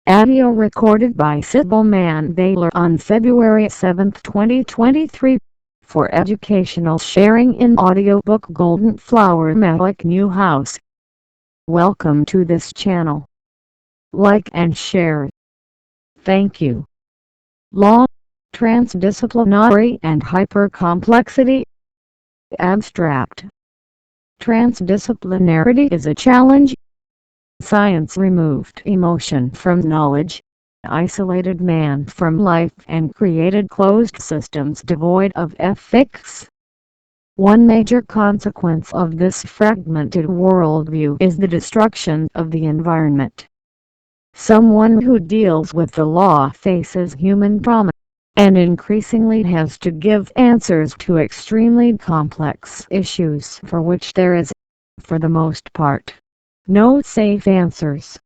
Audio recorded by Sybil Mandler on February 7, 2023, for educational sharing in audiobook Golden Flower Malik Newhouse. Welcome to this channel. Like and share. Thank you. Law, Transdisciplinarity and Hypercomplexity. Abstract. Transdisciplinarity is a challenge. Science removed emotion from knowledge, isolated man from life, and created closed systems devoid of ethics. One major consequence of this fragmented worldview is the destruction of the environment. Someone who deals with the law faces human trauma, and increasingly has to give answers to extremely complex issues for which there is, for the most part, no safe answers.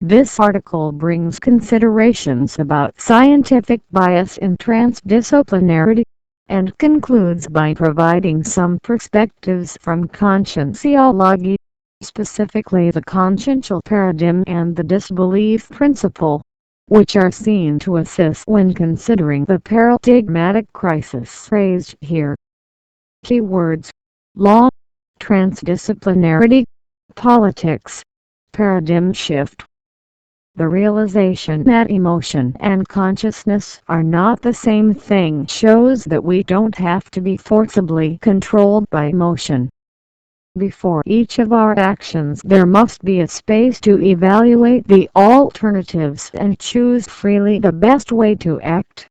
This article brings considerations about scientific bias in transdisciplinarity, and concludes by providing some perspectives from Conscientiology, specifically the consciential paradigm and the disbelief principle, which are seen to assist when considering the paradigmatic crisis raised here. Keywords: law, transdisciplinarity, politics, paradigm shift. The realization that emotion and consciousness are not the same thing shows that we don't have to be forcibly controlled by emotion. Before each of our actions, there must be a space to evaluate the alternatives and choose freely the best way to act.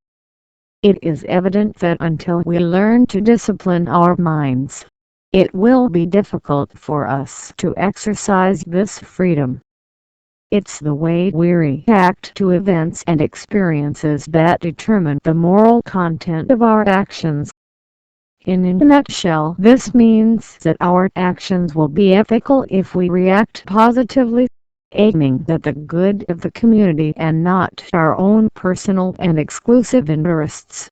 It is evident that until we learn to discipline our minds, it will be difficult for us to exercise this freedom. It's the way we react to events and experiences that determine the moral content of our actions. In a nutshell, this means that our actions will be ethical if we react positively, aiming at the good of the community and not our own personal and exclusive interests.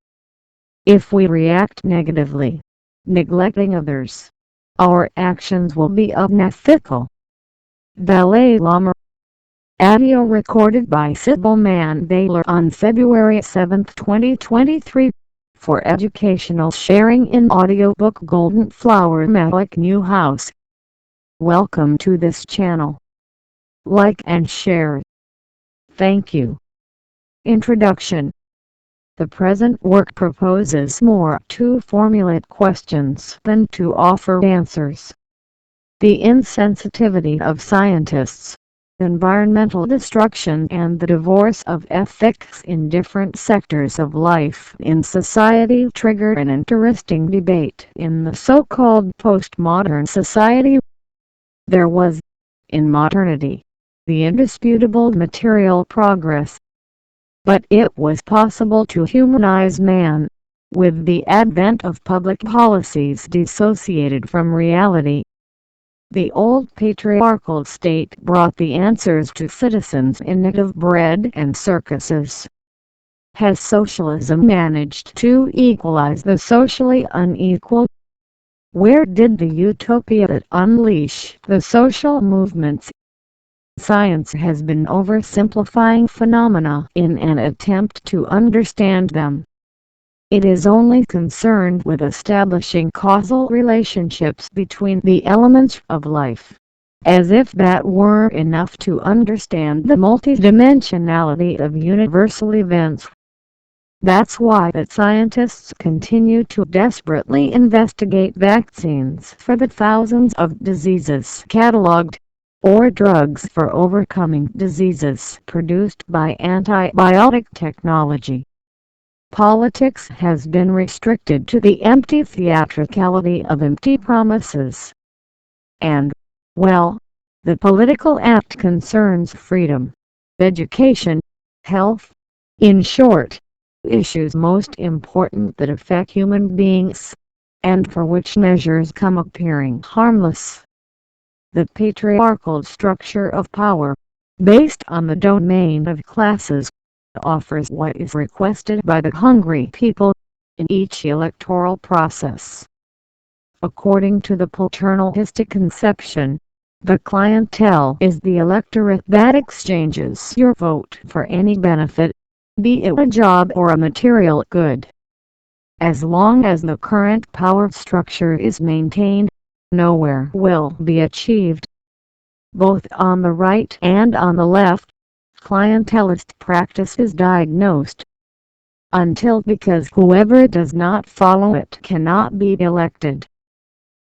If we react negatively, neglecting others, our actions will be unethical. Dalai Lama. Audio recorded by Sybil Mandler on February 7, 2023, for educational sharing in audiobook Golden Flower Malik Newhouse. Welcome to this channel. Like and share. Thank you. Introduction. The present work proposes more to formulate questions than to offer answers. The insensitivity of scientists, environmental destruction, and the divorce of ethics in different sectors of life in society triggered an interesting debate in the so-called postmodern society. There was, in modernity, the indisputable material progress. But it was possible to humanize man, with the advent of public policies dissociated from reality. The old patriarchal state brought the answers to citizens in need of bread and circuses. Has socialism managed to equalize the socially unequal? Where did the utopia that unleash the social movements? Science has been oversimplifying phenomena in an attempt to understand them. It is only concerned with establishing causal relationships between the elements of life, as if that were enough to understand the multidimensionality of universal events. That's why that scientists continue to desperately investigate vaccines for the thousands of diseases cataloged, or drugs for overcoming diseases produced by antibiotic technology. Politics has been restricted to the empty theatricality of empty promises. And, well, the political act concerns freedom, education, health, in short, issues most important that affect human beings, and for which measures come appearing harmless. The patriarchal structure of power, based on the domain of classes, offers what is requested by the hungry people in each electoral process. According to the paternalistic conception, The clientele is the electorate that exchanges your vote for any benefit, be it a job or a material good. As long as the current power structure is maintained, nowhere will be achieved. Both on the right and on the left, clientelist practice is diagnosed. Because whoever does not follow it cannot be elected.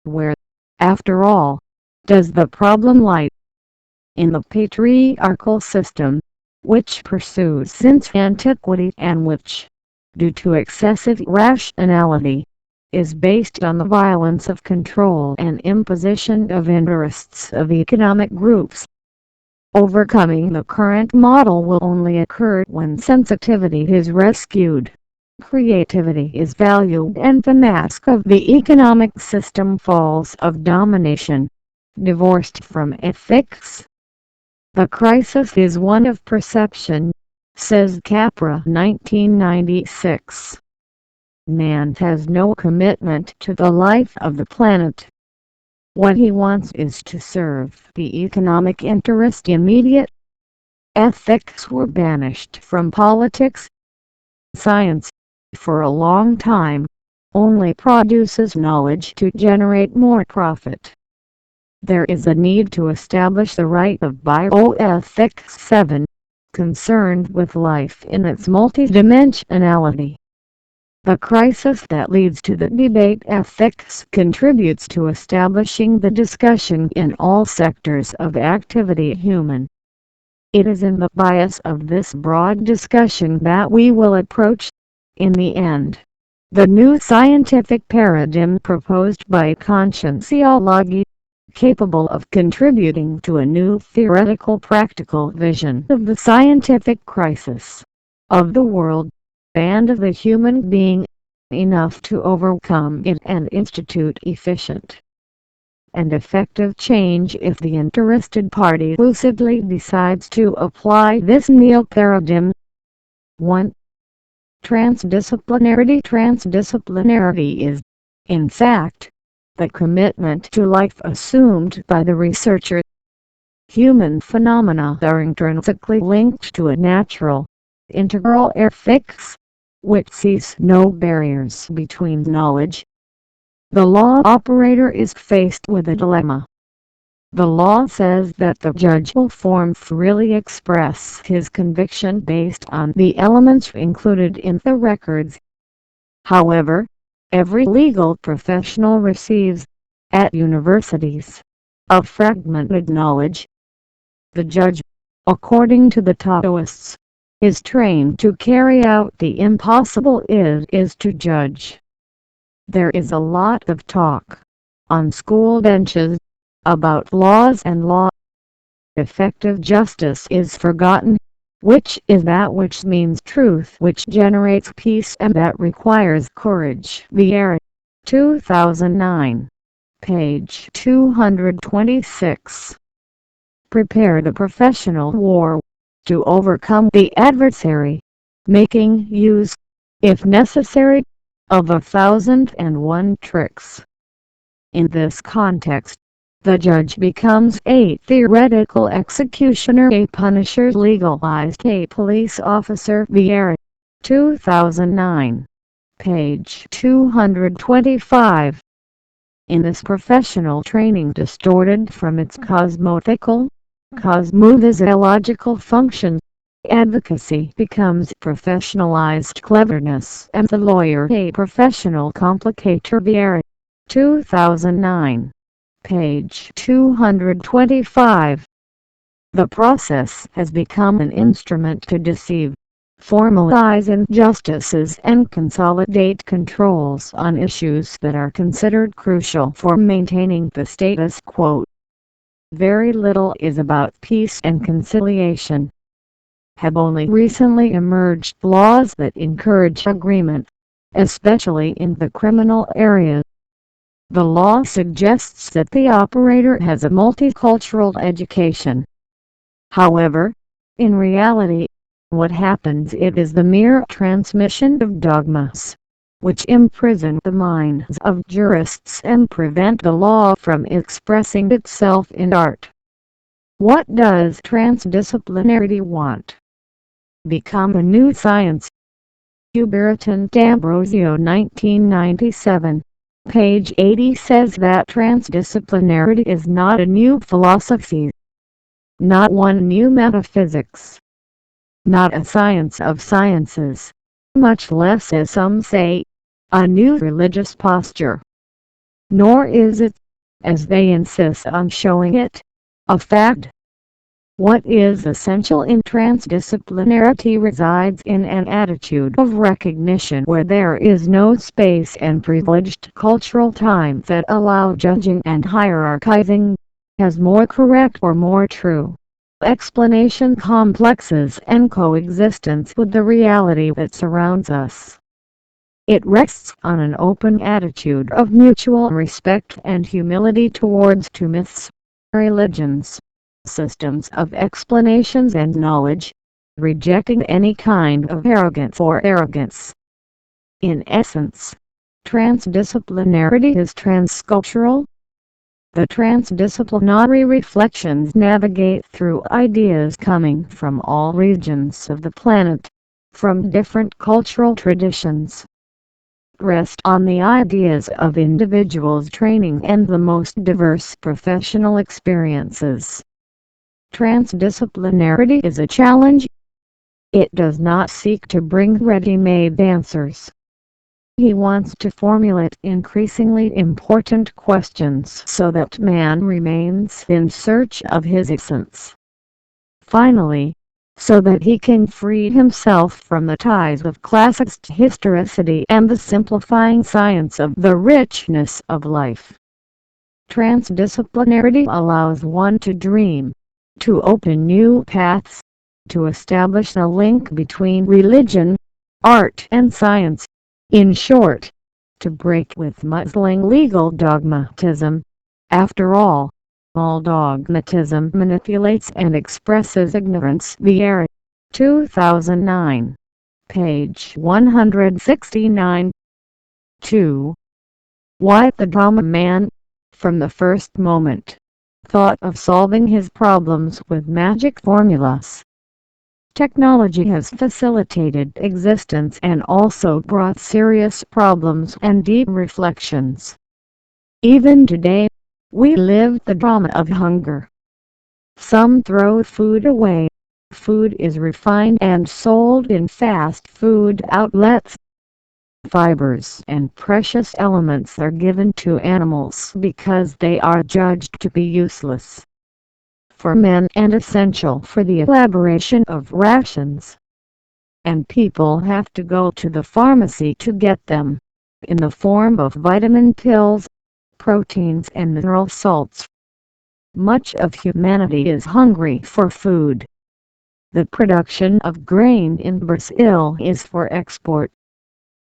Where, after all, does the problem lie? In the patriarchal system, which pursues since antiquity and which, due to excessive rationality, is based on the violence of control and imposition of interests of economic groups. Overcoming the current model will only occur when sensitivity is rescued, creativity is valued, and the mask of the economic system falls of domination, divorced from ethics. The crisis is one of perception, says Capra 1996. Man has no commitment to the life of the planet. What he wants is to serve the economic interest immediate. Ethics were banished from politics. Science, for a long time, only produces knowledge to generate more profit. There is a need to establish the right of bioethics 7, concerned with life in its multidimensionality. The crisis that leads to the debate ethics contributes to establishing the discussion in all sectors of activity human. It is in the bias of this broad discussion that we will approach, in the end, the new scientific paradigm proposed by Conscientiology, capable of contributing to a new theoretical practical vision of the scientific crisis, of the world, and of the human being, enough to overcome it and institute efficient and effective change if the interested party lucidly decides to apply this neo-paradigm. 1. Transdisciplinarity. Transdisciplinarity is, in fact, the commitment to life assumed by the researcher. Human phenomena are intrinsically linked to a natural, integral ethics, which sees no barriers between knowledge. The law operator is faced with a dilemma. The law says that the judge will freely express his conviction based on the elements included in the records. However, every legal professional receives, at universities, a fragmented knowledge. The judge, according to the Taoists, is trained to carry out the impossible. It is to judge. There is a lot of talk, on school benches, about laws and law. Effective justice is forgotten, which is that which means truth, which generates peace, and that requires courage. Vieira, 2009, page 226. Prepare the professional war to overcome the adversary, making use, if necessary, of 1,001 tricks. In this context, the judge becomes a theoretical executioner, a punisher, legalized a police officer. Vieira, 2009, page 225. In this professional training distorted from its cosmophysiological function, advocacy becomes professionalized cleverness, and the lawyer a professional complicator. Vieira, 2009, page 225. The process has become an instrument to deceive, formalize injustices, and consolidate controls on issues that are considered crucial for maintaining the status quo. Very little is about peace and conciliation. Have only recently emerged laws that encourage agreement, especially in the criminal area. The law suggests that the operator has a multicultural education. However, in reality, what happens it is the mere transmission of dogmas. which imprison the minds of jurists and prevent the law from expressing itself in art. What does transdisciplinarity want? Become a new science. Huberton D'Ambrosio 1997, page 80 says that transdisciplinarity is not a new philosophy, not one new metaphysics, not a science of sciences, much less, as some say, a new religious posture. Nor is it, as they insist on showing it, a fact. What is essential in transdisciplinarity resides in an attitude of recognition where there is no space and privileged cultural time that allow judging and hierarchizing as more correct or more true explanation complexes and coexistence with the reality that surrounds us. It rests on an open attitude of mutual respect and humility towards two myths, religions, systems of explanations and knowledge, rejecting any kind of arrogance or arrogance. In essence, transdisciplinarity is transcultural. The transdisciplinary reflections navigate through ideas coming from all regions of the planet, from different cultural traditions. Rest on the ideas of individuals' training and the most diverse professional experiences. Transdisciplinarity is a challenge. It does not seek to bring ready-made answers. He wants to formulate increasingly important questions so that man remains in search of his essence. Finally, so that he can free himself from the ties of classicist historicity and the simplifying science of the richness of life. Transdisciplinarity allows one to dream, to open new paths, to establish a link between religion, art and science, in short, to break with muzzling legal dogmatism. After all dogmatism manipulates and expresses ignorance. Vieira, 2009, page 169. 2. Why the drama man, from the first moment, thought of solving his problems with magic formulas. Technology has facilitated existence and also brought serious problems and deep reflections. Even today, we live the drama of hunger. Some throw food away. Food is refined and sold in fast food outlets. Fibers and precious elements are given to animals because they are judged to be useless for men and essential for the elaboration of rations. And people have to go to the pharmacy to get them, in the form of vitamin pills, proteins and mineral salts. Much of humanity is hungry for food. The production of grain in Brazil is for export.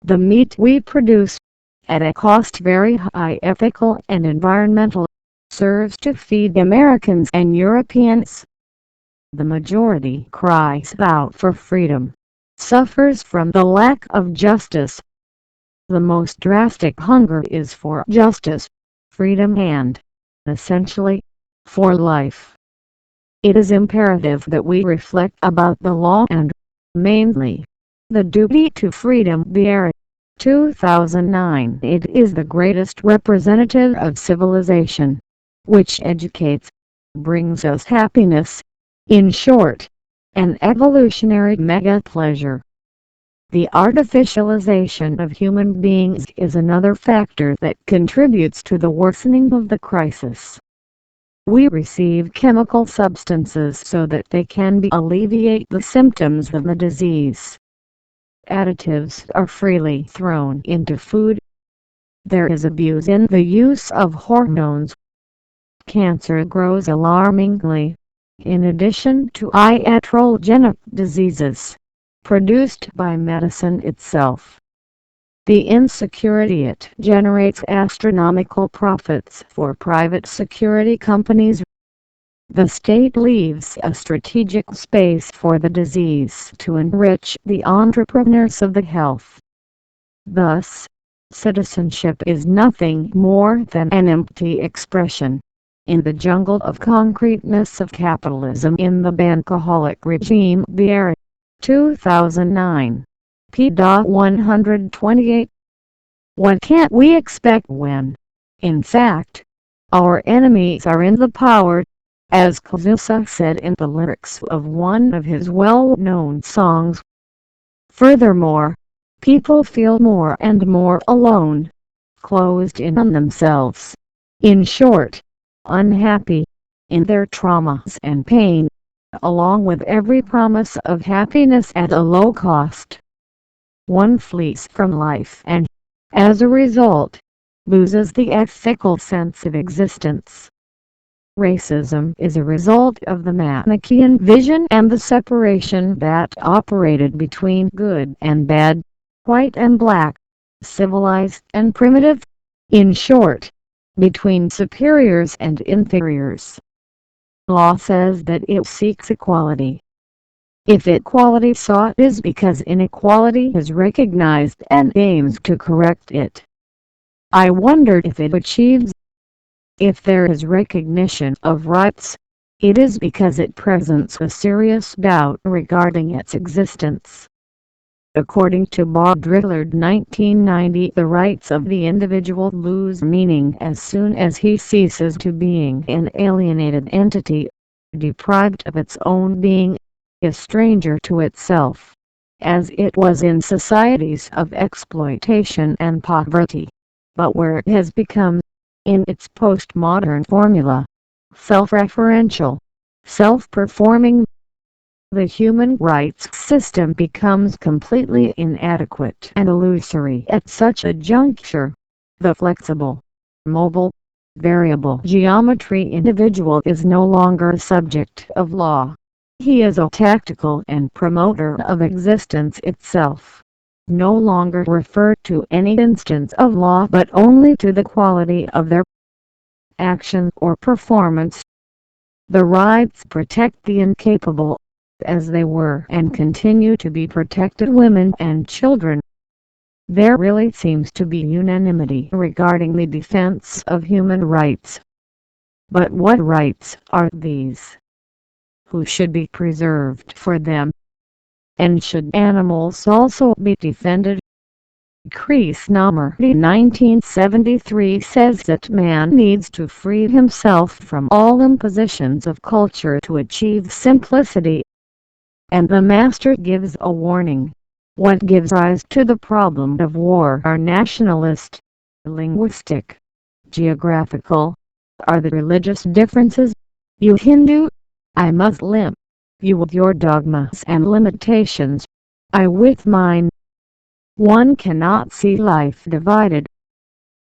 The meat we produce, at a cost very high ethical and environmental, serves to feed Americans and Europeans. The majority cries out for freedom, suffers from the lack of justice. The most drastic hunger is for justice, freedom and, essentially, for life. It is imperative that we reflect about the law and, mainly, the duty to freedom. Vieira, 2009. It is the greatest representative of civilization, which educates, brings us happiness, in short, an evolutionary mega-pleasure. The artificialization of human beings is another factor that contributes to the worsening of the crisis. We receive chemical substances so that they can alleviate the symptoms of the disease. Additives are freely thrown into food. There is abuse in the use of hormones. Cancer grows alarmingly, in addition to iatrogenic diseases, produced by medicine itself. The insecurity it generates astronomical profits for private security companies. The state leaves a strategic space for the disease to enrich the entrepreneurs of the health. Thus, citizenship is nothing more than an empty expression in the jungle of concreteness of capitalism in the bankaholic regime. The era 2009 p. 128. What can't we expect when, in fact, our enemies are in the power, as Kazusa said in the lyrics of one of his well-known songs? Furthermore, people feel more and more alone, closed in on themselves. In short, unhappy in their traumas and pain, along with every promise of happiness at a low cost. One flees from life and, as a result, loses the ethical sense of existence. Racism is a result of the Manichaean vision and the separation that operated between good and bad, white and black, civilized and primitive, in short, between superiors and inferiors. Law says that it seeks equality. If equality sought is because inequality is recognized and aims to correct it. I wonder if it achieves. If there is recognition of rights, it is because it presents a serious doubt regarding its existence. According to Baudrillard 1990, the rights of the individual lose meaning as soon as he ceases to being an alienated entity, deprived of its own being, a stranger to itself, as it was in societies of exploitation and poverty, but where it has become, in its postmodern formula, self-referential, self-performing. The human rights system becomes completely inadequate and illusory at such a juncture. The flexible, mobile, variable geometry individual is no longer a subject of law. He is a tactical and promoter of existence itself, no longer referred to any instance of law but only to the quality of their action or performance. The rights protect the incapable, as they were and continue to be protected women and children. There really seems to be unanimity regarding the defense of human rights. But what rights are these? Who should be preserved for them? And should animals also be defended? Krishnamurti 1973 says that man needs to free himself from all impositions of culture to achieve simplicity. And the master gives a warning. What gives rise to the problem of war are nationalist, linguistic, geographical, are the religious differences. You Hindu, I Muslim, you with your dogmas and limitations, I with mine. One cannot see life divided.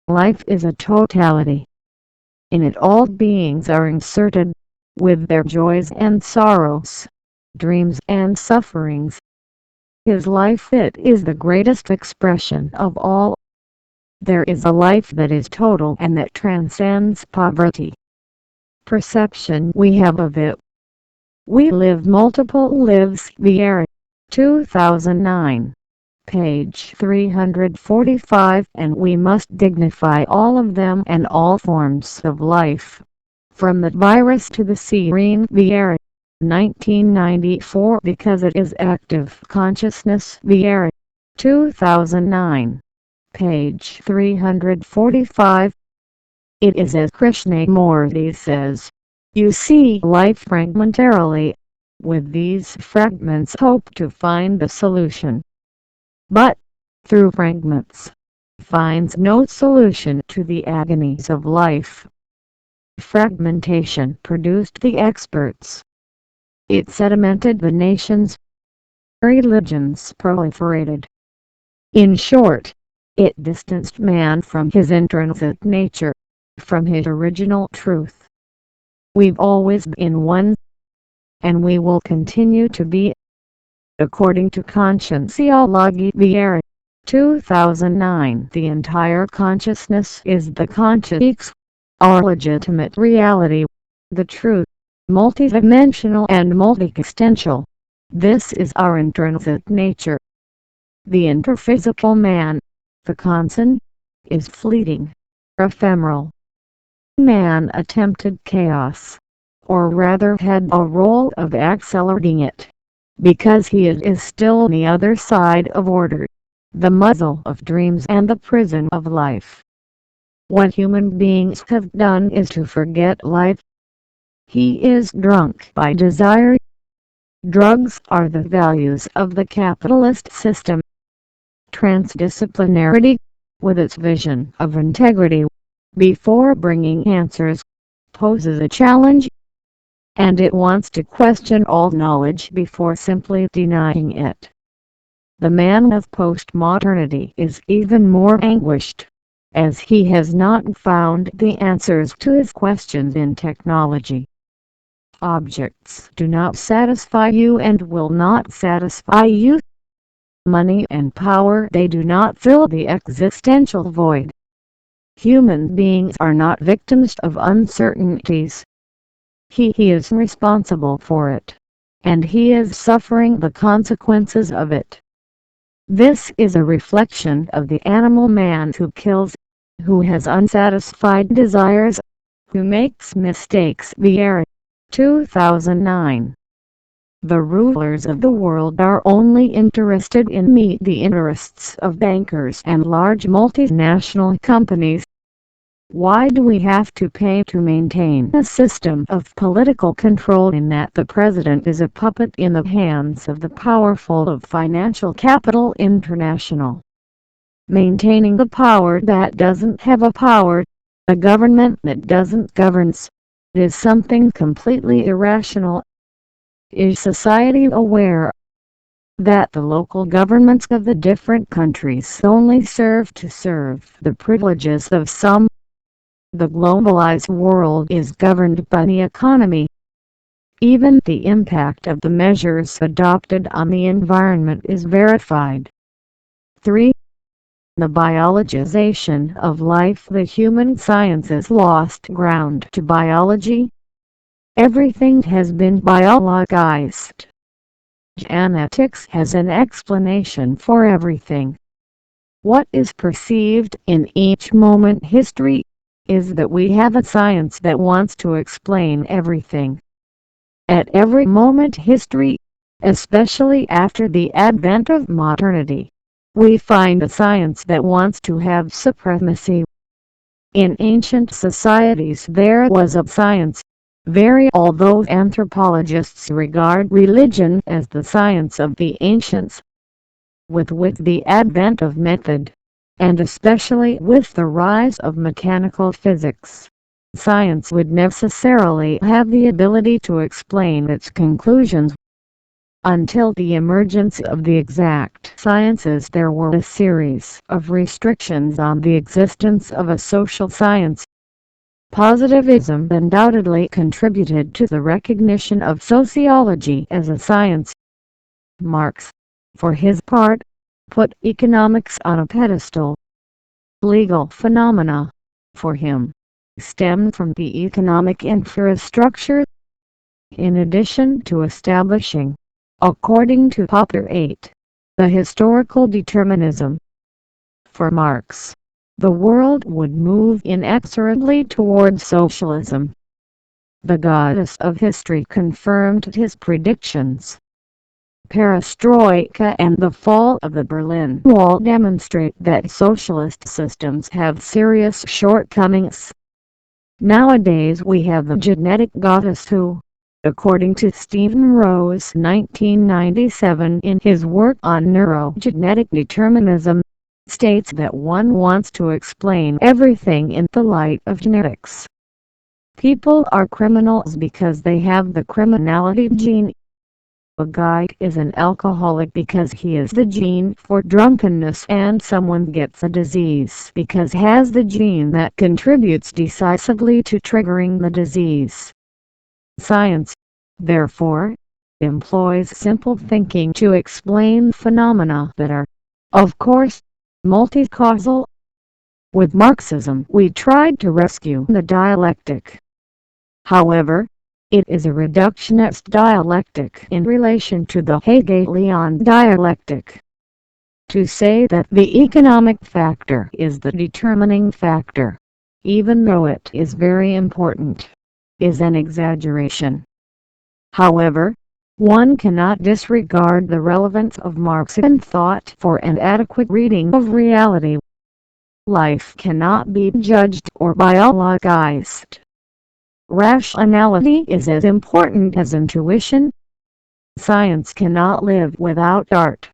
Life is a totality. In it all beings are inserted, with their joys and sorrows, dreams and sufferings. His life, it is the greatest expression of all. There is a life that is total and that transcends poverty. Perception we have of it. We live multiple lives. The era 2009. Page 345, and we must dignify all of them and all forms of life. From the virus to the serene. The era 1994, because it is active consciousness. The era 2009. Page 345. It is as Krishnamurti says. You see life fragmentarily. With these fragments hope to find the solution. But, through fragments, finds no solution to the agonies of life. Fragmentation produced the experts. It sedimented the nations. Religions proliferated. In short, it distanced man from his intrinsic nature, from his original truth. We've always been one, and we will continue to be. According to Conscientiology, the era 2009, the entire consciousness is the conscience, our legitimate reality, the truth, multidimensional and multi-existential. This is our intrinsic nature. The interphysical man, The constant is fleeting, ephemeral. Man attempted chaos, or rather had a role of accelerating it, because he is still on the other side of order, the muzzle of dreams and the prison of life. What human beings have done is to forget life. He is drunk by desire. Drugs are the values of the capitalist system. Transdisciplinarity, with its vision of integrity, before bringing answers, poses a challenge, and it wants to question all knowledge before simply denying it. The man of postmodernity is even more anguished, as he has not found the answers to his questions in technology. Objects do not satisfy you and will not satisfy you. Money and power, they do not fill the existential void. Human beings are not victims of uncertainties. He is responsible for it, and he is suffering the consequences of it. This is a reflection of the animal man who kills, who has unsatisfied desires, who makes mistakes. Vieira, 2009. The rulers of the world are only interested in meet the interests of bankers and large multinational companies. Why do we have to pay to maintain a system of political control in that the president is a puppet in the hands of the powerful of Financial Capital International? Maintaining the power that doesn't have a power, a government that doesn't govern, is something completely irrational. Is society aware that the local governments of the different countries only serve to serve the privileges of some? The globalized world is governed by the economy. Even the impact of the measures adopted on the environment is verified. 3. The biologization of life. The human sciences lost ground to biology. Everything has been biologized. Genetics has an explanation for everything. What is perceived in each moment history is that we have a science that wants to explain everything. At every moment history, especially after the advent of modernity, we find a science that wants to have supremacy. In ancient societies there was a science, although anthropologists regard religion as the science of the ancients. With the advent of method, and especially with the rise of mechanical physics, science would necessarily have the ability to explain its conclusions. Until the emergence of the exact sciences there were a series of restrictions on the existence of a social science. Positivism undoubtedly contributed to the recognition of sociology as a science. Marx, for his part, put economics on a pedestal. Legal phenomena, for him, stem from the economic infrastructure. In addition to establishing, according to Popper 8, the historical determinism. For Marx, the world would move inexorably toward socialism. The goddess of history confirmed his predictions. Perestroika and the fall of the Berlin Wall demonstrate that socialist systems have serious shortcomings. Nowadays we have the genetic goddess who, according to Stephen Rose 1997 in his work on neurogenetic determinism, states that one wants to explain everything in the light of genetics. People are criminals because they have the criminality gene. A guy is an alcoholic because he has the gene for drunkenness, and someone gets a disease because he has the gene that contributes decisively to triggering the disease. Science, therefore, employs simple thinking to explain phenomena that are, of course, multi-causal. With Marxism we tried to rescue the dialectic. However, it is a reductionist dialectic in relation to the Hegelian dialectic. To say that the economic factor is the determining factor, even though it is very important, is an exaggeration. However, one cannot disregard the relevance of Marxian thought for an adequate reading of reality. Life cannot be judged or biologized. Rationality is as important as intuition. Science cannot live without art.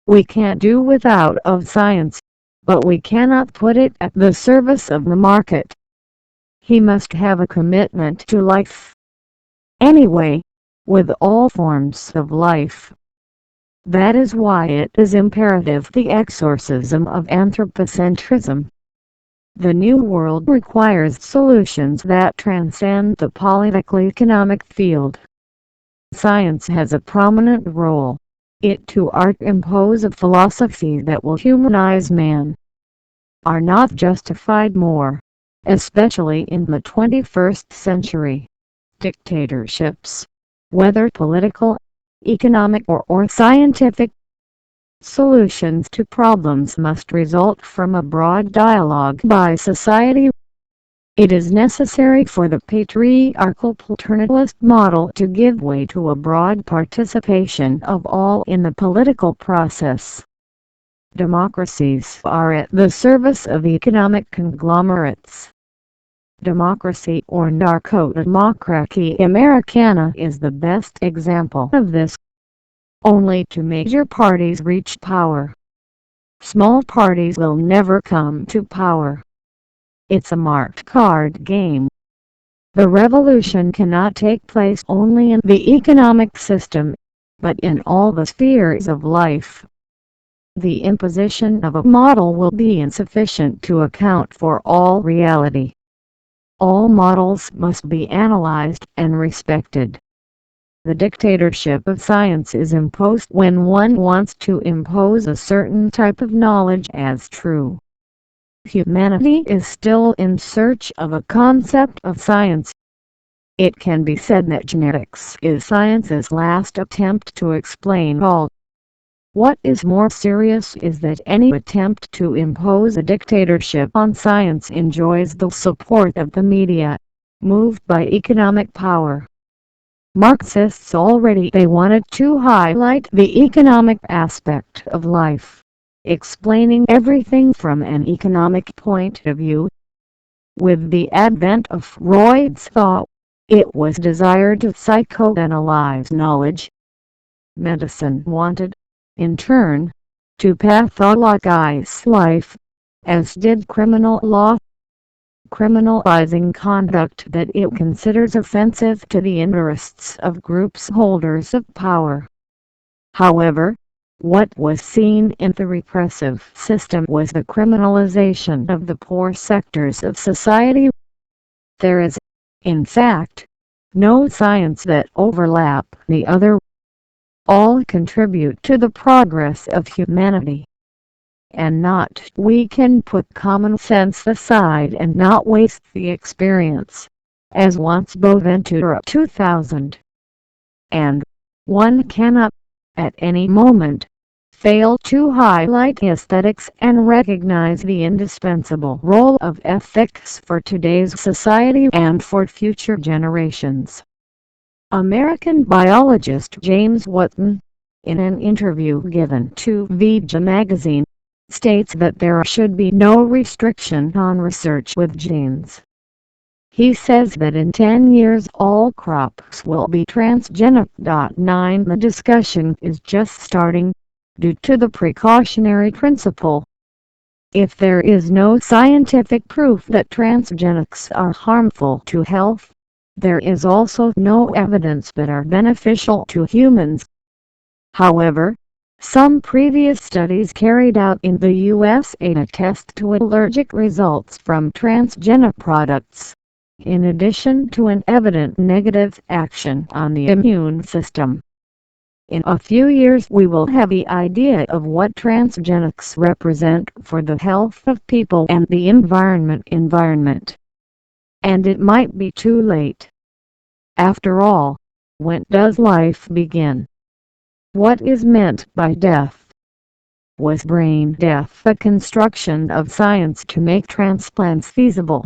We can't do without of science, but we cannot put it at the service of the market. He must have a commitment to life. Anyway, with all forms of life. That is why it is imperative the exorcism of anthropocentrism. The New World requires solutions that transcend the political-economic field. Science has a prominent role. It to art impose a philosophy that will humanize man. Are not justified more, especially in the 21st century. Dictatorships, whether political, economic or scientific, solutions to problems must result from a broad dialogue by society. It is necessary for the patriarchal paternalist model to give way to a broad participation of all in the political process. Democracies are at the service of economic conglomerates. Democracy or narco-democracy Americana is the best example of this. Only two major parties reach power. Small parties will never come to power. It's a marked card game. The revolution cannot take place only in the economic system, but in all the spheres of life. The imposition of a model will be insufficient to account for all reality. All models must be analyzed and respected. The dictatorship of science is imposed when one wants to impose a certain type of knowledge as true. Humanity is still in search of a concept of science. It can be said that genetics is science's last attempt to explain all. What is more serious is that any attempt to impose a dictatorship on science enjoys the support of the media, moved by economic power. Marxists already they wanted to highlight the economic aspect of life, explaining everything from an economic point of view. With the advent of Freud's thought, it was desired to psychoanalyze knowledge. Medicine wanted, in turn, to pathologize life, as did criminal law, criminalizing conduct that it considers offensive to the interests of groups holders of power. However, what was seen in the repressive system was the criminalization of the poor sectors of society. There is, in fact, no science that overlap the other. All contribute to the progress of humanity. And not we can put common sense aside and not waste the experience, as once Boventura 2000. And one cannot, at any moment, fail to highlight aesthetics and recognize the indispensable role of ethics for today's society and for future generations. American biologist James Watson, in an interview given to Vija magazine, states that there should be no restriction on research with genes. He says that in 10 years all crops will be transgenic. 9 The discussion is just starting, due to the precautionary principle. If there is no scientific proof that transgenics are harmful to health, there is also no evidence that are beneficial to humans. However, some previous studies carried out in the USA attest to allergic results from transgenic products, in addition to an evident negative action on the immune system. In a few years we will have the idea of what transgenics represent for the health of people and the environment. And it might be too late. After all, when does life begin? What is meant by death? Was brain death a construction of science to make transplants feasible?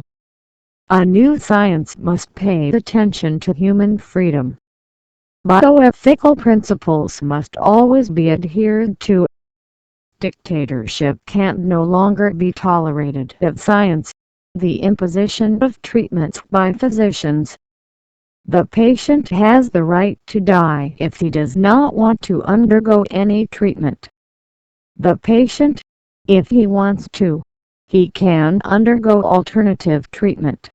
A new science must pay attention to human freedom. Bioethical principles must always be adhered to. Dictatorship can no longer be tolerated of science. The imposition of treatments by physicians. The patient has the right to die if he does not want to undergo any treatment. The patient, if he wants to, he can undergo alternative treatment.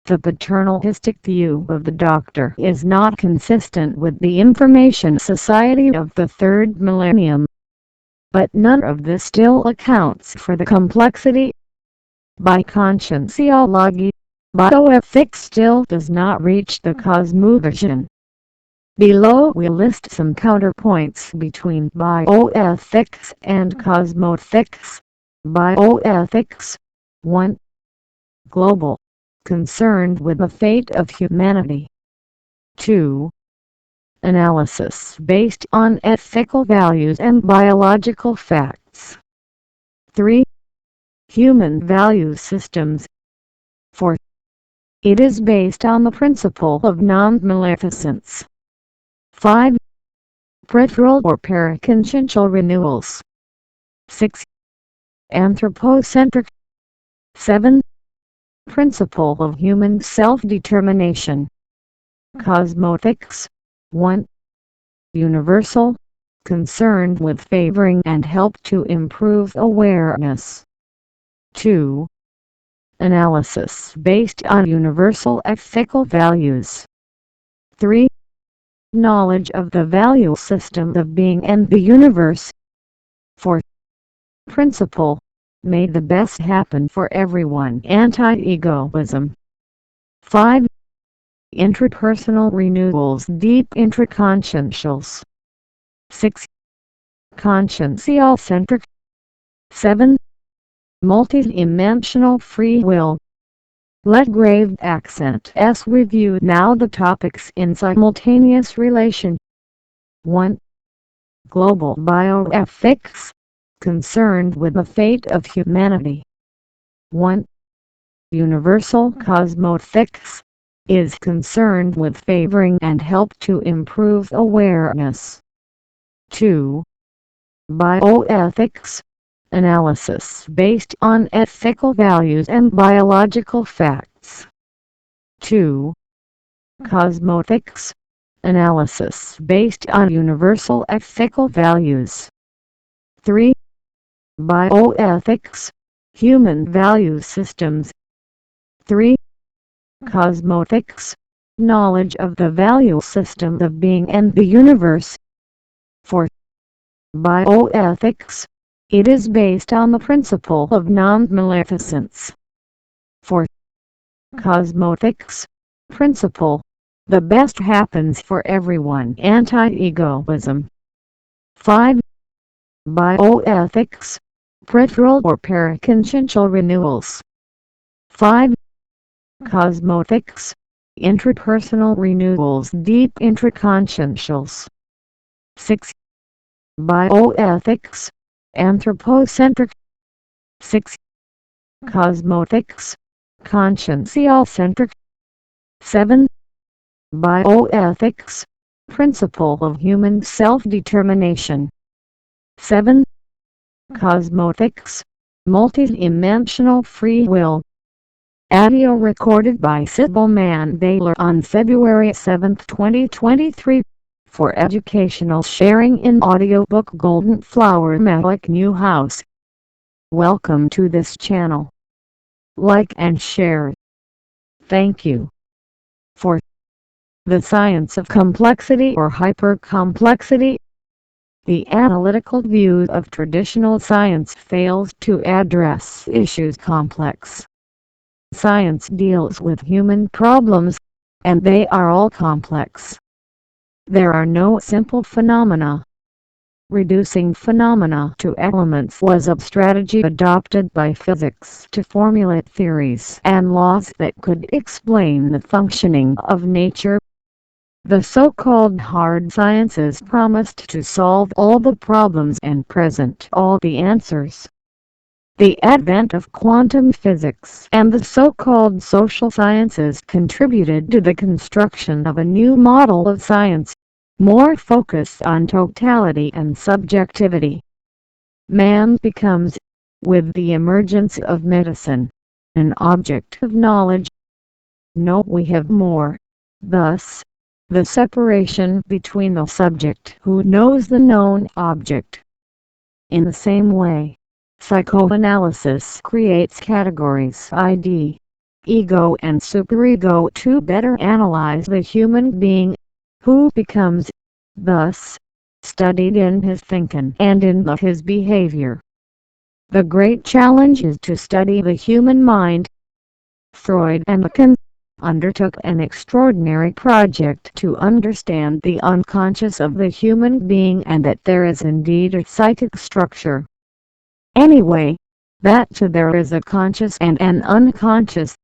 The paternalistic view of the doctor is not consistent with the information society of the third millennium. But none of this still accounts for the complexity. By conscientiology, bioethics still does not reach the cosmovision. Below we list some counterpoints between bioethics and cosmoethics. Bioethics 1. Global, concerned with the fate of humanity. 2. Analysis based on ethical values and biological facts. 3. Human value systems. 4. It is based on the principle of non-maleficence. 5. Peripheral or paraconsciential renewals. 6. Anthropocentric. 7. Principle of human self-determination. Cosmoethics 1. Universal, concerned with favoring and help to improve awareness. 2. Analysis based on universal ethical values. 3. Knowledge of the value system of being and the universe. 4. Principle, may the best happen for everyone, anti-egoism. 5. Interpersonal renewals, deep intraconscientials. 6. Consciential-centric. 7. Multidimensional free will. Let grave accent s review now the topics in simultaneous relation. 1. Global bioethics, concerned with the fate of humanity. 1. Universal cosmoethics, is concerned with favoring and help to improve awareness. 2. Bioethics, analysis based on ethical values and biological facts. 2. Cosmoethics, analysis based on universal ethical values. 3. Bioethics, human value systems. 3. Cosmoethics, knowledge of the value system of being and the universe. 4. Bioethics, it is based on the principle of non-maleficence. 4. Cosmoethics, principle, the best happens for everyone, anti-egoism. 5. Bioethics, peripheral or paraconsciential renewals. 5. Cosmoethics, interpersonal renewals, deep intraconscientials. 6. Bioethics, anthropocentric. 6. Cosmoethics, consciential-centric. 7. Bioethics, principle of human self-determination. 7. Cosmoethics, multidimensional free will. Audio recorded by Sybil Mandler on February 7, 2023. For educational sharing in audiobook Golden Flower Malik Newhouse. Welcome to this channel. Like and share. Thank you. For the science of complexity or hypercomplexity, the analytical view of traditional science fails to address issues complex. Science deals with human problems, and they are all complex. There are no simple phenomena. Reducing phenomena to elements was a strategy adopted by physics to formulate theories and laws that could explain the functioning of nature. The so-called hard sciences promised to solve all the problems and present all the answers. The advent of quantum physics and the so-called social sciences contributed to the construction of a new model of science, more focused on totality and subjectivity. Man becomes, with the emergence of medicine, an object of knowledge. No, we have more. Thus, the separation between the subject who knows the known object. In the same way, psychoanalysis creates categories id, ego and superego to better analyze the human being, who becomes, thus, studied in his thinking and in his behavior. The great challenge is to study the human mind. Freud and Lacan undertook an extraordinary project to understand the unconscious of the human being, and that there is indeed a psychic structure. Anyway, that there is a conscious and an unconscious.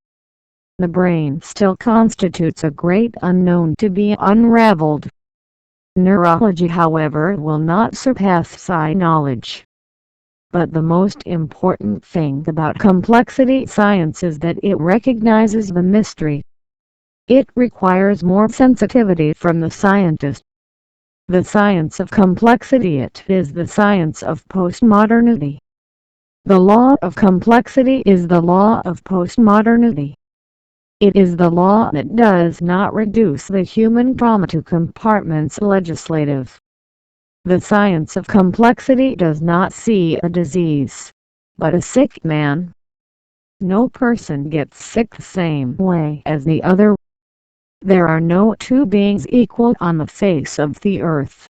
The brain still constitutes a great unknown to be unraveled. Neurology, however, will not surpass psi knowledge. But the most important thing about complexity science is that it recognizes the mystery. It requires more sensitivity from the scientist. The science of complexity, it is the science of postmodernity. The law of complexity is the law of postmodernity. It is the law that does not reduce the human trauma to compartments legislative. The science of complexity does not see a disease, but a sick man. No person gets sick the same way as the other. There are no two beings equal on the face of the earth.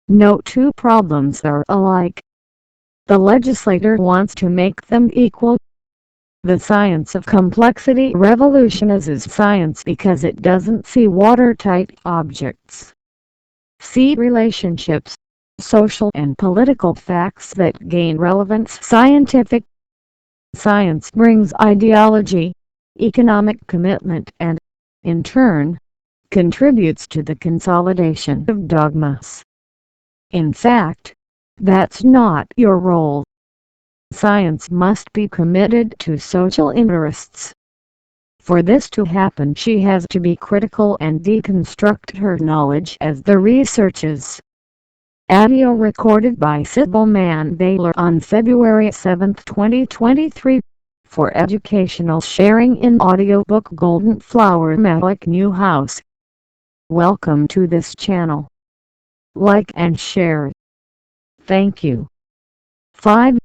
No two problems are alike. The legislator wants to make them equal. The science of complexity revolutionizes science because it doesn't see watertight objects. See relationships, social and political facts that gain relevance. Scientific science brings ideology, economic commitment and, in turn, contributes to the consolidation of dogmas. In fact, that's not your role. Science must be committed to social interests. For this to happen, she has to be critical and deconstruct her knowledge as the researches. Audio recorded by Sybil Mann-Baylor on February 7, 2023. For educational sharing in audiobook Golden Flower Malik Newhouse. Welcome to this channel. Like and share. Thank you. 5.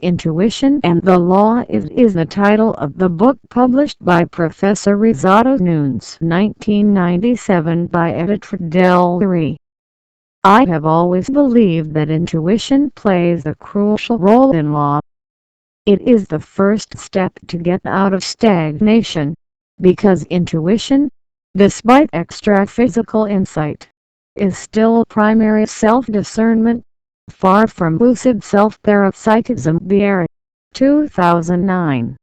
Intuition and the Law is the title of the book published by Professor Rizzotto Nunes, 1997, by Editor Del Rey. I have always believed that intuition plays a crucial role in law. It is the first step to get out of stagnation, because intuition, despite extra-physical insight, is still primary self-discernment, far from lucid self-parasitism. Bier, 2009.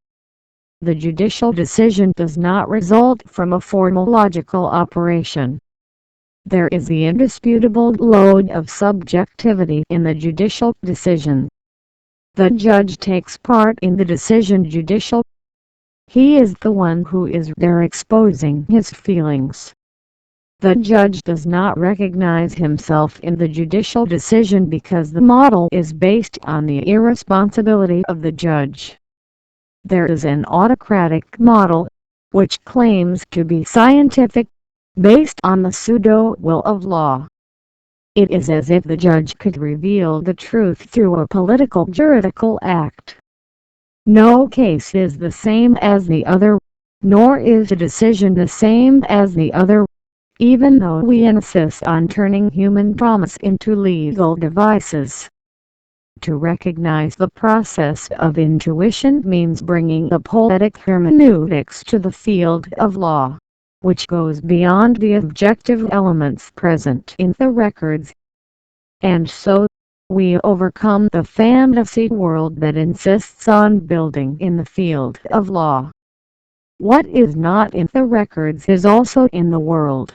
The judicial decision does not result from a formal logical operation. There is the indisputable load of subjectivity in the judicial decision. The judge takes part in the decision judicial. He is the one who is there exposing his feelings. The judge does not recognize himself in the judicial decision because the model is based on the irresponsibility of the judge. There is an autocratic model, which claims to be scientific, based on the pseudo-will of law. It is as if the judge could reveal the truth through a political juridical act. No case is the same as the other, nor is a decision the same as the other. Even though we insist on turning human promise into legal devices. To recognize the process of intuition means bringing the poetic hermeneutics to the field of law, which goes beyond the objective elements present in the records. And so, we overcome the fantasy world that insists on building in the field of law. What is not in the records is also in the world.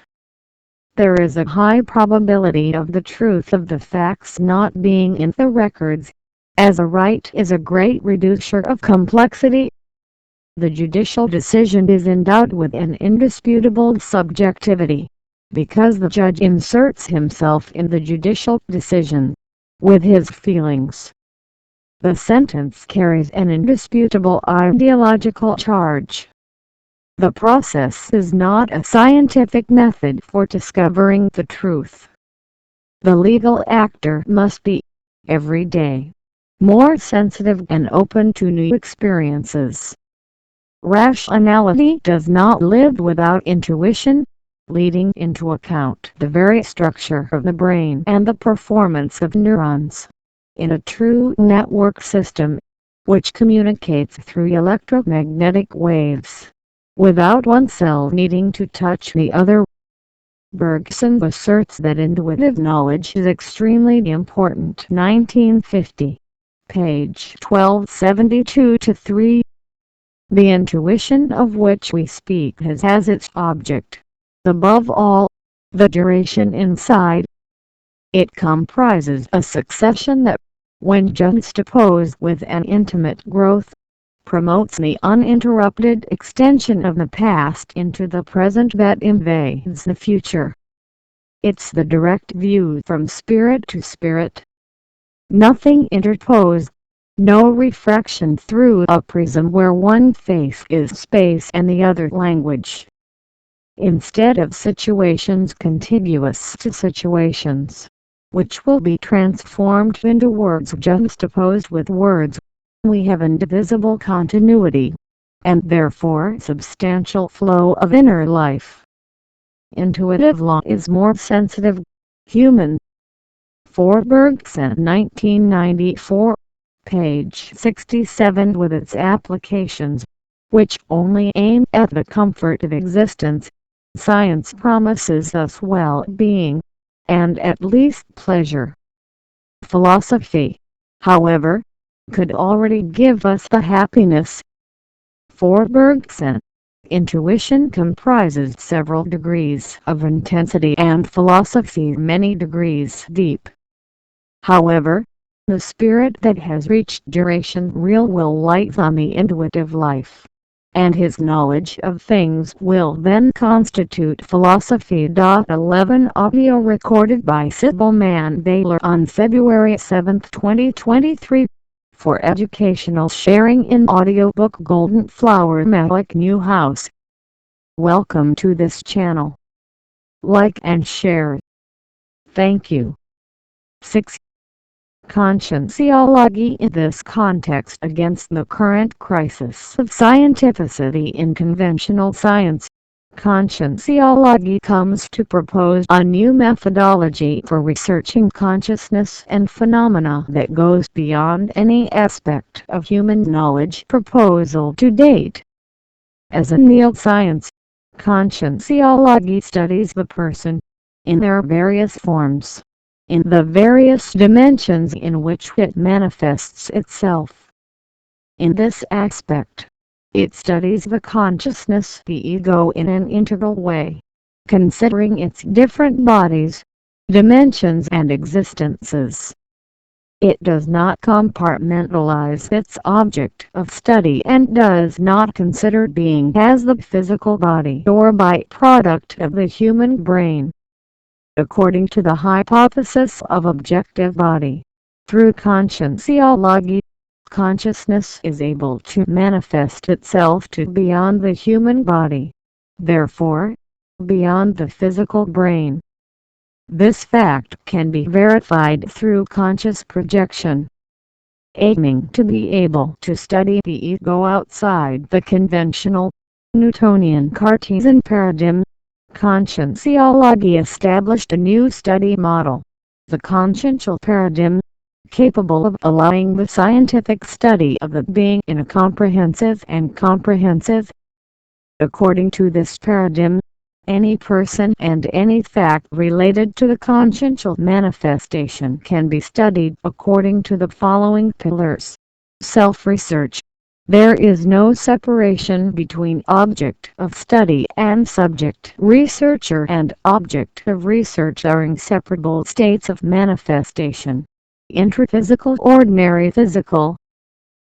there is a high probability of the truth of the facts not being in the records, as a right is a great reducer of complexity. The judicial decision is endowed with an indisputable subjectivity, because the judge inserts himself in the judicial decision, with his feelings. The sentence carries an indisputable ideological charge. The process is not a scientific method for discovering the truth. The legal actor must be, every day, more sensitive and open to new experiences. Rationality does not live without intuition, leading into account the very structure of the brain and the performance of neurons. In a true network system, which communicates through electromagnetic waves, without one cell needing to touch the other. Bergson asserts that intuitive knowledge is extremely important. 1950. Page 1272-3. The intuition of which we speak has as its object, above all, the duration inside. It comprises a succession that, when juxtaposed with an intimate growth, promotes the uninterrupted extension of the past into the present that invades the future. It's the direct view from spirit to spirit. Nothing interposed, no refraction through a prism where one face is space and the other language. Instead of situations contiguous to situations, which will be transformed into words juxtaposed with words, we have indivisible continuity, and therefore substantial flow of inner life. Intuitive law is more sensitive, human. For Bergson 1994, page 67. With its applications, which only aim at the comfort of existence, science promises us well-being, and at least pleasure. Philosophy, however, could already give us the happiness. For Bergson, intuition comprises several degrees of intensity and philosophy many degrees deep. However, the spirit that has reached duration real will light on the intuitive life, and his knowledge of things will then constitute philosophy. 11 Audio recorded by Sybil Mann Baylor on February 7, 2023. For educational sharing in audiobook Golden Flower Malik Newhouse. Welcome to this channel. Like and share. Thank you. 6. Conscientiology. In this context, against the current crisis of scientificity in conventional science, Conscientiology comes to propose a new methodology for researching consciousness and phenomena that goes beyond any aspect of human knowledge proposal to date. As a neoscience, Conscientiology studies the person, in their various forms, in the various dimensions in which it manifests itself. In this aspect, it studies the consciousness, the ego, in an integral way, considering its different bodies, dimensions and existences. It does not compartmentalize its object of study and does not consider being as the physical body or byproduct of the human brain. According to the hypothesis of objective body, through conscientiology, consciousness is able to manifest itself to beyond the human body, therefore, beyond the physical brain. This fact can be verified through conscious projection. Aiming to be able to study the ego outside the conventional, Newtonian Cartesian paradigm, Conscientiology established a new study model, the consciential paradigm, capable of allowing the scientific study of the being in a comprehensive and comprehensive. According to this paradigm, any person and any fact related to the consciential manifestation can be studied according to the following pillars: self-research, There is no separation between object of study and subject. Researcher and object of research are inseparable states of manifestation. Intraphysical, ordinary physical.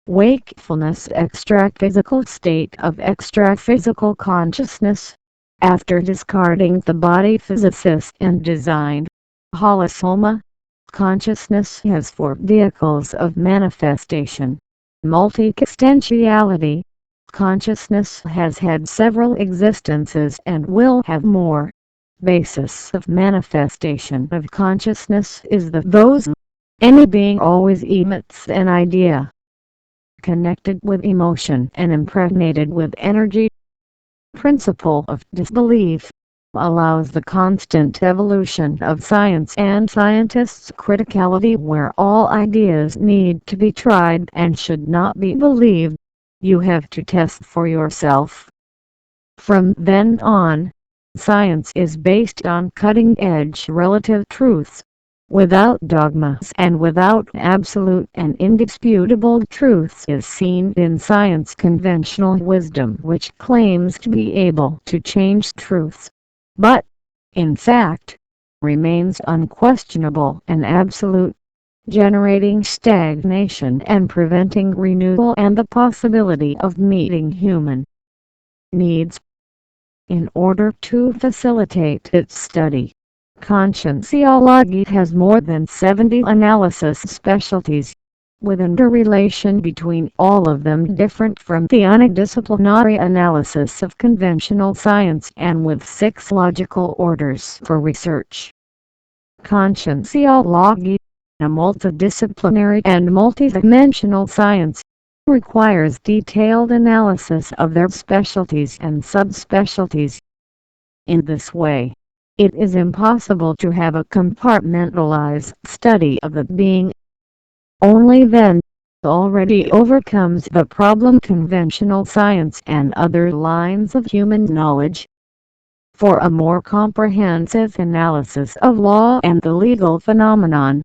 Wakefulness, extraphysical state of extraphysical consciousness. After discarding the body, physicists and designed holosoma, consciousness has four vehicles of manifestation. Multi-conscientiality. Consciousness has had several existences and will have more. Basis of manifestation of consciousness is the those. Any being always emits an idea, connected with emotion and impregnated with energy. Principle of disbelief allows the constant evolution of science and scientists' criticality, where all ideas need to be tried and should not be believed. You have to test for yourself. From then on, science is based on cutting-edge relative truths, without dogmas and without absolute and indisputable truths is seen in science conventional wisdom, which claims to be able to change truths, but, in fact, remains unquestionable and absolute, generating stagnation and preventing renewal and the possibility of meeting human needs. In order to facilitate its study, Conscientiology has more than 70 analysis specialties, with interrelation between all of them different from the unidisciplinary analysis of conventional science, and with 6 logical orders for research. Conscientiology, a multidisciplinary and multidimensional science, requires detailed analysis of their specialties and subspecialties. In this way, it is impossible to have a compartmentalized study of the being. Only then, already overcomes the problem conventional science and other lines of human knowledge. For a more comprehensive analysis of law and the legal phenomenon,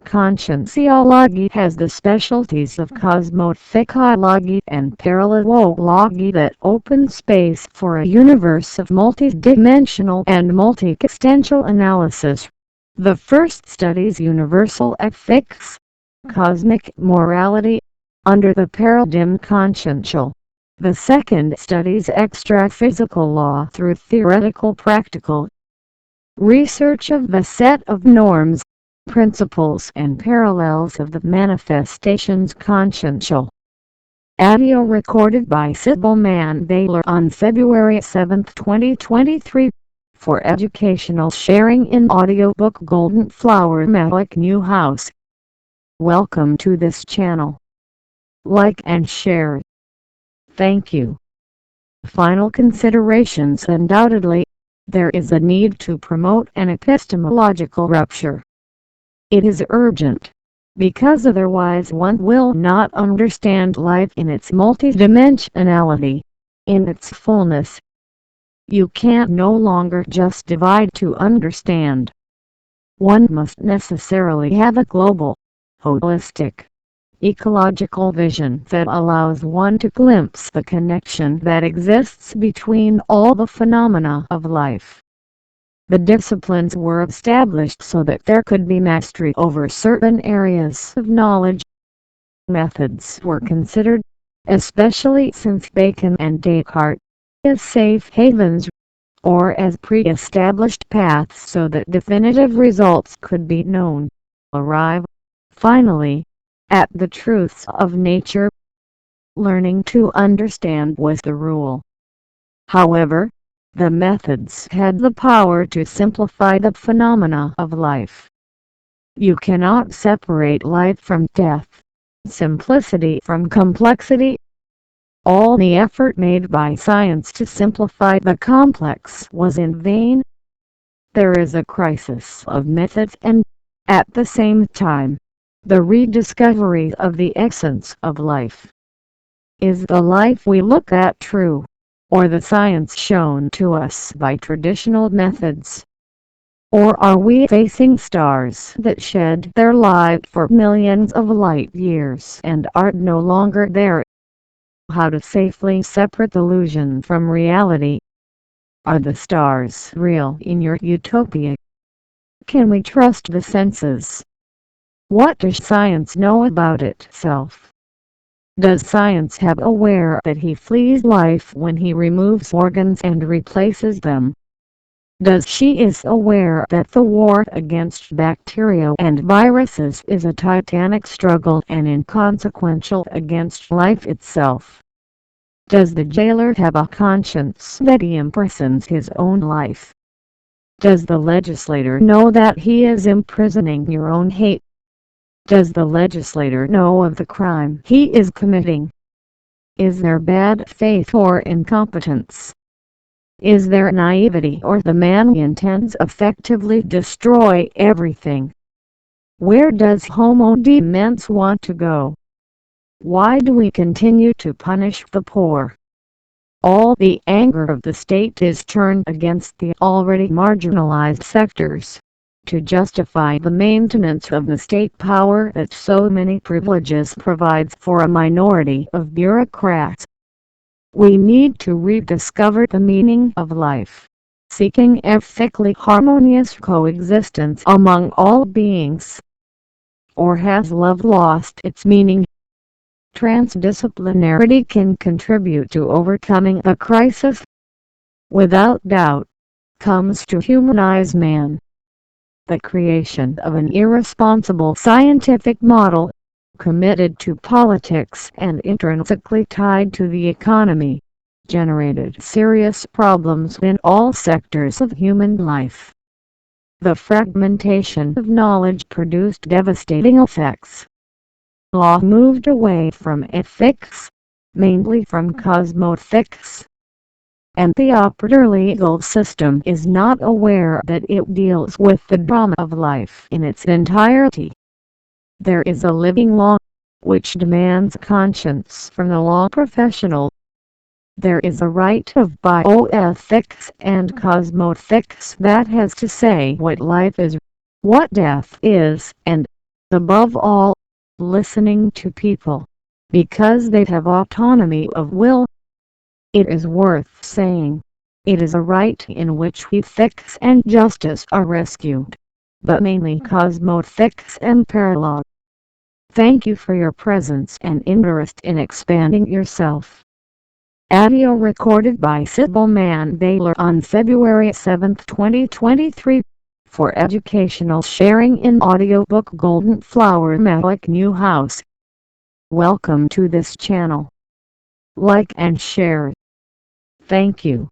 Conscientiology has the specialties of cosmophysicology and parallelology that open space for a universe of multidimensional and multi-consciential analysis. The first studies universal ethics, cosmic morality, under the paradigm consciential. The second studies extraphysical law through theoretical practical research of the set of norms, principles and parallels of the manifestations consciential. Audio recorded by Sybil Mann-Baylor on February 7, 2023. For educational sharing in audiobook Golden Flower Malik Newhouse. Welcome to this channel. Like and share. Thank you. Final considerations. Undoubtedly, there is a need to promote an epistemological rupture. It is urgent, because otherwise one will not understand life in its multidimensionality, in its fullness. You can no longer just divide to understand. One must necessarily have a global, holistic, ecological vision that allows one to glimpse the connection that exists between all the phenomena of life. The disciplines were established so that there could be mastery over certain areas of knowledge. Methods were considered, especially since Bacon and Descartes, as safe havens, or as pre-established paths so that definitive results could be known. Arrive, finally, at the truths of nature. Learning to understand was the rule. However, the methods had the power to simplify the phenomena of life. You cannot separate life from death, simplicity from complexity. All the effort made by science to simplify the complex was in vain. There is a crisis of methods and, at the same time, the rediscovery of the essence of life. Is the life we look at true, or the science shown to us by traditional methods? Or are we facing stars that shed their light for millions of light years and are no longer there? How to safely separate illusion from reality. Are the stars real in your utopia? Can we trust the senses? What does science know about itself? Does science have aware that he flees life when he removes organs and replaces them? Does she is aware that the war against bacteria and viruses is a titanic struggle and inconsequential against life itself? Does the jailer have a conscience that he imprisons his own life? Does the legislator know that he is imprisoning your own hate? Does the legislator know of the crime he is committing? Is there bad faith or incompetence? Is there naivety or the man intends effectively destroy everything? Where does Homo demens want to go? Why do we continue to punish the poor? All the anger of the state is turned against the already marginalized sectors, to justify the maintenance of the state power that so many privileges provides for a minority of bureaucrats. We need to rediscover the meaning of life, seeking ethically harmonious coexistence among all beings. Or has love lost its meaning? Transdisciplinarity can contribute to overcoming the crisis. Without doubt, comes to humanize man. The creation of an irresponsible scientific model, committed to politics and intrinsically tied to the economy, generated serious problems in all sectors of human life. The fragmentation of knowledge produced devastating effects. Law moved away from ethics, mainly from cosmoethics, and the operator legal system is not aware that it deals with the drama of life in its entirety. There is a living law, which demands conscience from the law professional. There is a right of bioethics and cosmoethics that has to say what life is, what death is, and, above all, listening to people, because they have autonomy of will. It is worth saying, it is a right in which ethics and justice are rescued, but mainly cosmoethics and paralogue. Thank you for your presence and interest in expanding yourself. Audio recorded by Sybil Mann Baylor on February 7, 2023. For educational sharing in audiobook Golden Flower Malik Newhouse. Welcome to this channel. Like and share. Thank you.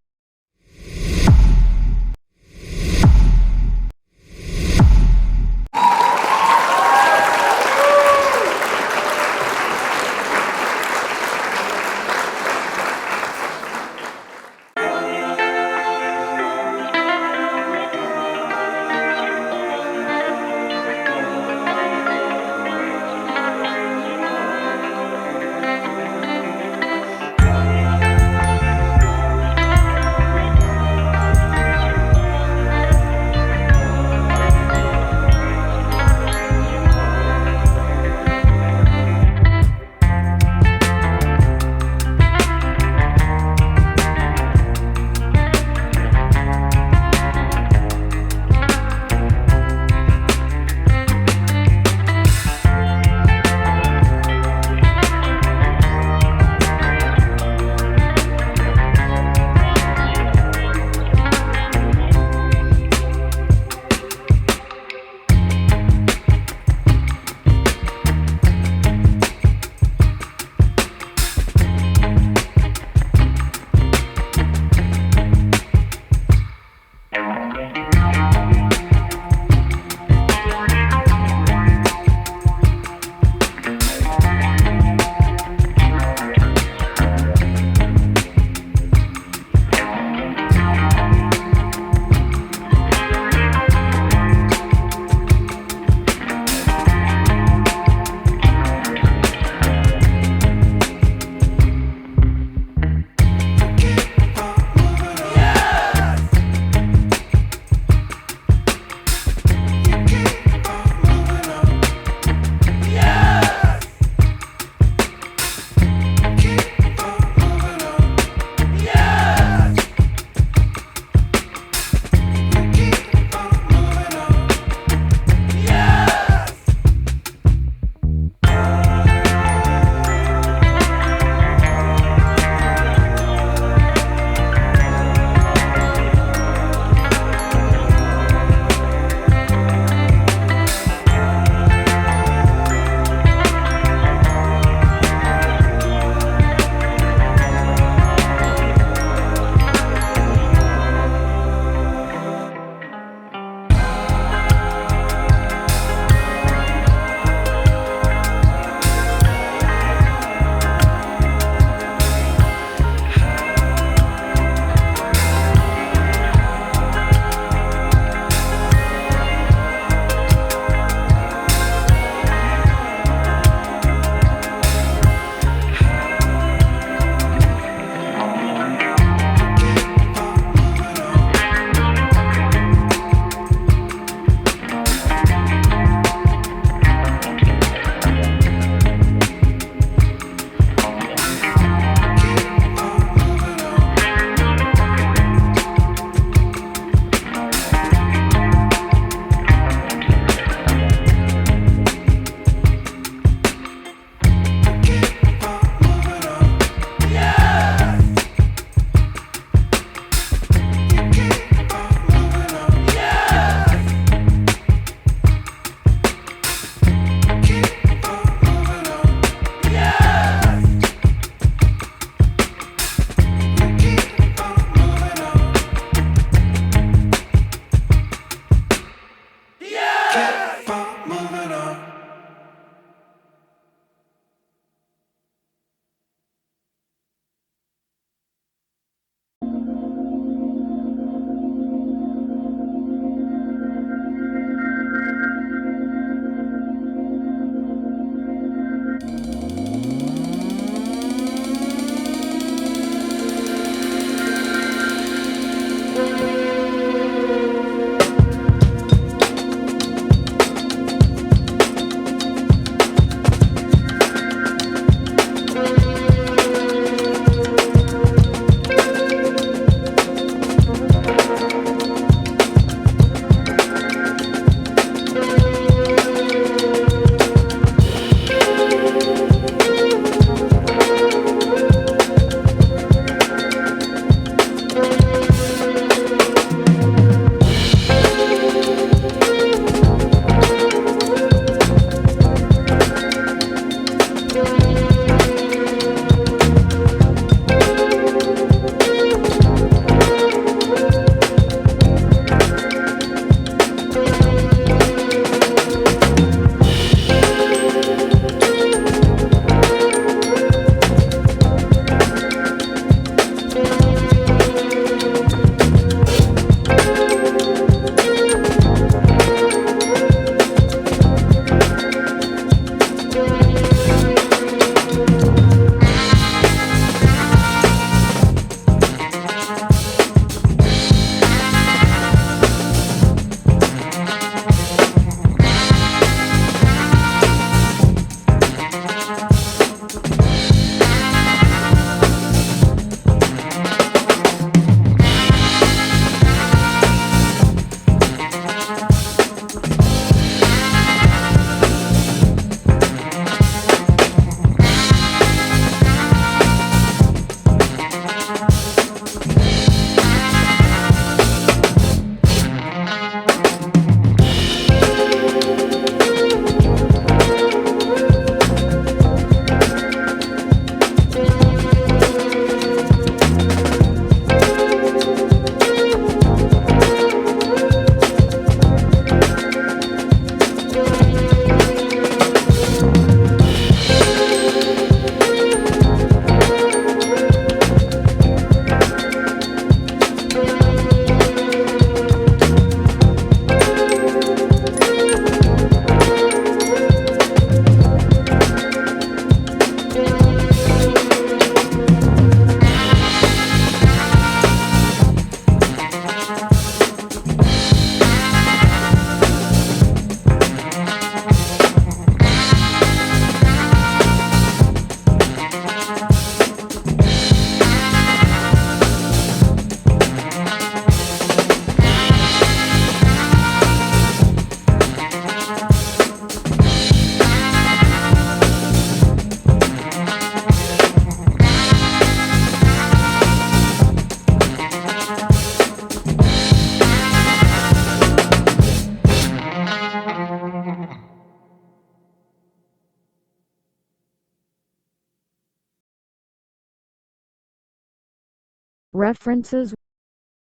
References: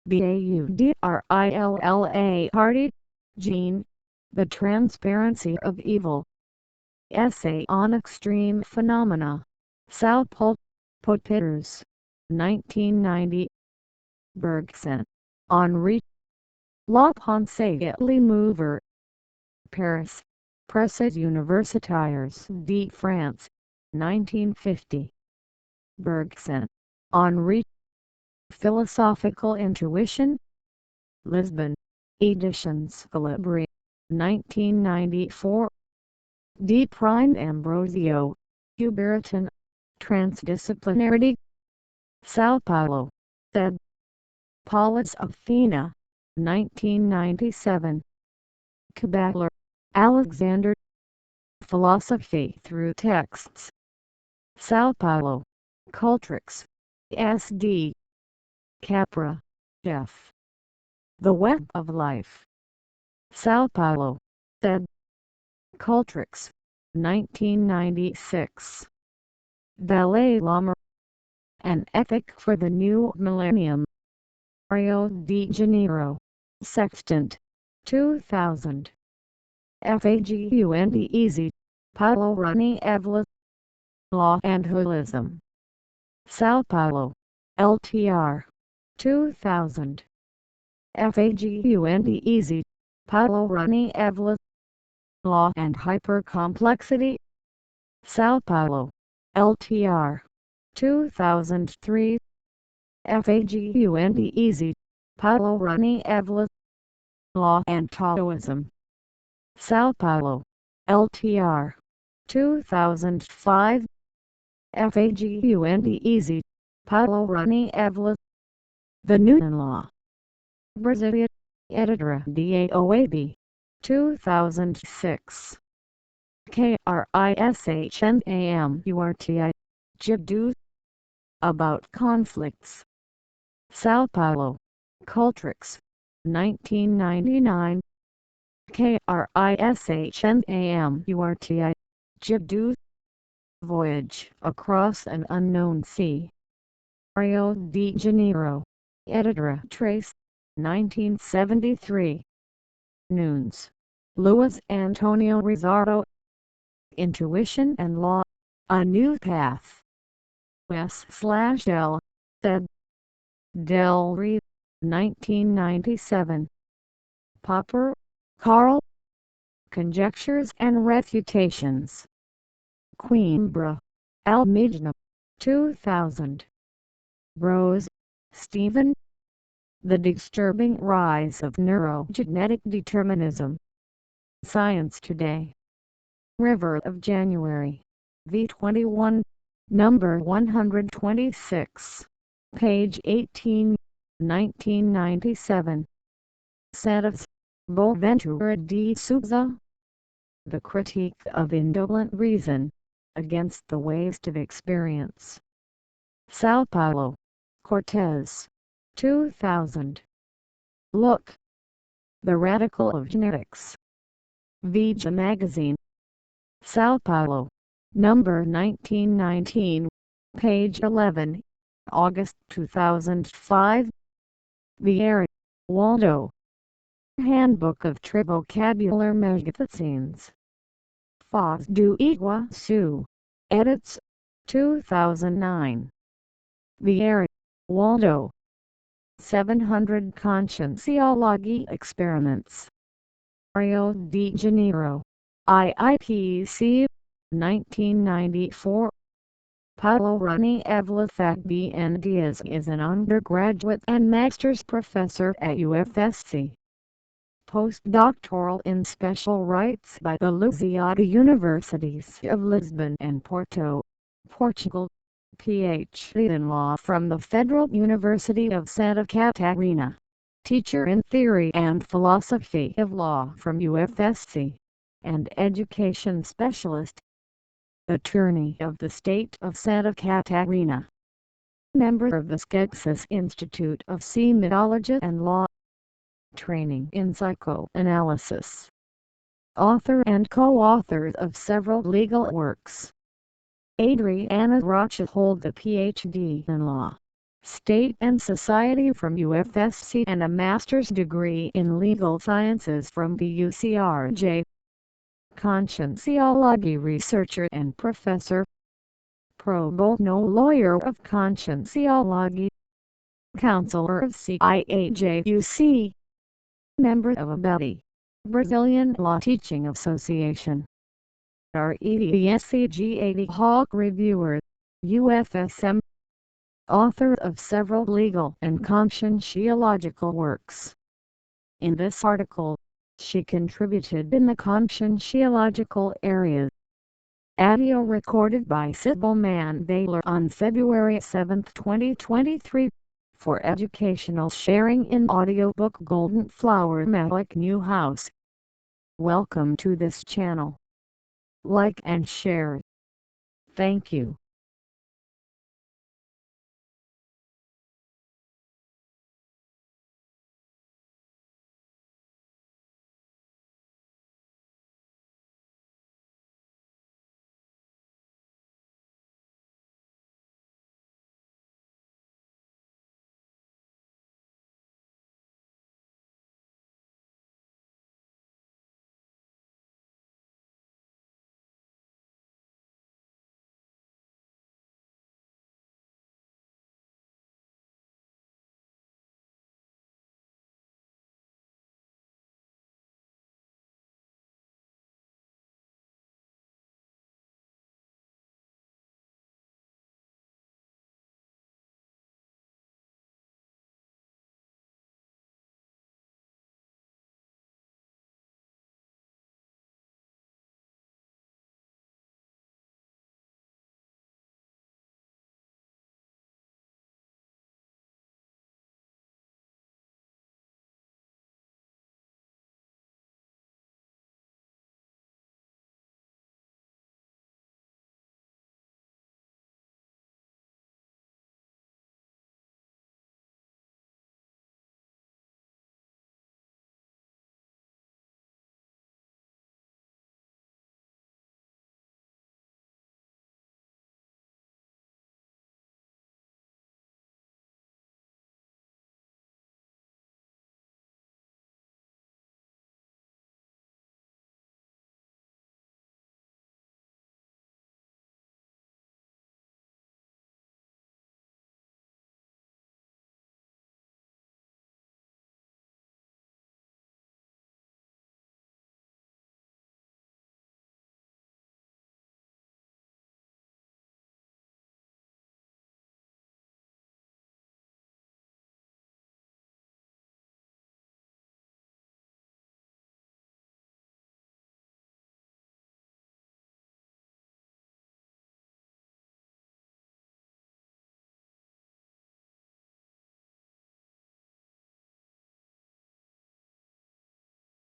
Baudrilla Hardy, Jean. The Transparency of Evil. Essay on Extreme Phenomena. Sao Paulo, Potpitters. 1990. Bergson. Henri. La Pensée et le Mouveur. Paris. Presses Universitaires de France. 1950. Bergson. Henri. Philosophical Intuition. Lisbon. Editions Calibri. 1994. D. Prime Ambrosio. Huberton. Transdisciplinarity. Sao Paulo. Ed. Paulus Athena. 1997. Kabbaler. Alexander. Philosophy Through Texts. Sao Paulo. Cultrix. S.D. Capra. F. The Web of Life. Sao Paulo. Ed. Cultrix. 1996. Dalai Lama. An Ethic for the New Millennium. Rio de Janeiro. Sextant. 2000. Fagundez Easy. Paulo Roney Ávila. Law and Holism. Sao Paulo. LTR. 2000. Fagundez Easy. Paulo Roney Ávila. Law and Hypercomplexity. Sao Paulo. LTR. 2003. Fagundez Easy. Paulo Roney Ávila. Law and Taoism. Sao Paulo. LTR. 2005. Fagundez Easy. Paulo Roney Ávila. The Newton Law. Brasilia. Editora DAOAB. 2006. KRISHNAMURTI. Jibdu. About Conflicts. Sao Paulo. Cultrix. 1999. KRISHNAMURTI. Jibdu. Voyage Across an Unknown Sea. Rio de Janeiro. Editora Trace. 1973. Nunes. Luis Antonio Rizzardo. Intuition and Law. A New Path. S/L. Ed. Del Rey. 1997. Popper, Carl. Conjectures and Refutations. Coimbra. Almagna. 2000. Rose, Stephen. The Disturbing Rise of Neurogenetic Determinism. Science Today. River of January. V21. Number 126. Page 18. 1997. Santos, Boaventura de Souza. The Critique of Indolent Reason. Against the Waste of Experience. Sao Paulo. Cortez. 2000. Look. The Radical of Genetics. Vija Magazine. Sao Paulo. Number 1919. Page 11. August 2005. Vieira, Waldo. Handbook of Trivocabular Magazines. Foz do Iguaçu. Edits. 2009. Vieira, Waldo. 700 Conscientiology Experiments. Rio de Janeiro. IIPC. 1994. Paulo Roney Ávila Fagundez is an undergraduate and master's professor at UFSC. Postdoctoral in special rights by the Lusíada Universities of Lisbon and Porto, Portugal. PhD in law from the Federal University of Santa Catarina. Teacher in theory and philosophy of law from UFSC. And education specialist. Attorney of the State of Santa Catarina. Member of the Skepsis Institute of Semiology and Law. Training in psychoanalysis. Author and co-author of several legal works. Adriana Rocha holds a PhD in law. State and Society from UFSC and a master's degree in legal sciences from the UCRJ. Conscientiology researcher and professor. Pro bono lawyer of Conscientiology. Counselor of CIAJUC. Member of ABETI, Brazilian Law Teaching Association. REDSCG80 Hawk Reviewer, UFSM. Author of several legal and conscientiological works. In this article, she contributed in the conscientiological area. Audio recorded by Sybil Mann-Baylor on February 7, 2023. For educational sharing in audiobook Golden Flower Malik Newhouse. Welcome to this channel. Like and share. Thank you.